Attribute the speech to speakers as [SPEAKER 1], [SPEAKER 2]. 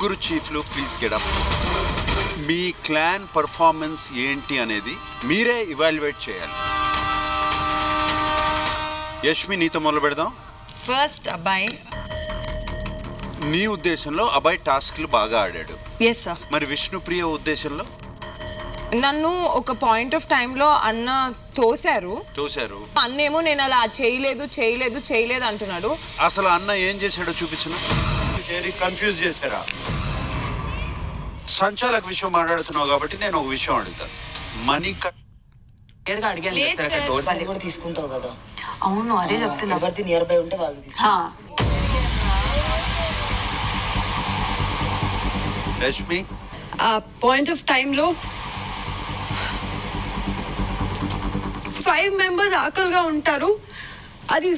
[SPEAKER 1] ముగ్గురు చీఫ్లు please get. Up clan performance ఏంటి అనేది మీరే ఇవాల్యుయేట్ చేయాలి. యష్మి, నీతో మొదలు పెడదాం.
[SPEAKER 2] ఫస్ట్ అబ్బాయి.
[SPEAKER 1] నీ ఉద్దేశంలో అబ్బాయి టాస్క్లు బాగా ఆడాడు.
[SPEAKER 2] Yes sir.
[SPEAKER 1] మరి విష్ణుప్రియ ఉద్దేశంలో?
[SPEAKER 3] నన్ను ఒక పాయింట్ ఆఫ్ టైంలో అన్న తోశారు. అన్నేమో నేను అలా చేయలేదు అంటున్నాడు.
[SPEAKER 1] అసలు అన్న ఏం చేశాడో చూపించను. కన్ఫ్యూజ్ చేశారా? సంచాలక విషయం మాట్లాడుతున్నావు కాబట్టి నేను ఒక విషయం అడుగుతాను. మనీ
[SPEAKER 4] కూడా తీసుకుంటావు కదా? అవును, అదే చెప్తున్నా. ఎవరిది నియర్ బై ఉంటే వాళ్ళు తీసుకుంటా.
[SPEAKER 1] లక్ష్మి,
[SPEAKER 2] ఆ పాయింట్ ఆఫ్ టైంలో 5 మెంబర్స్ ఆకలిగా ఉంటారు. అది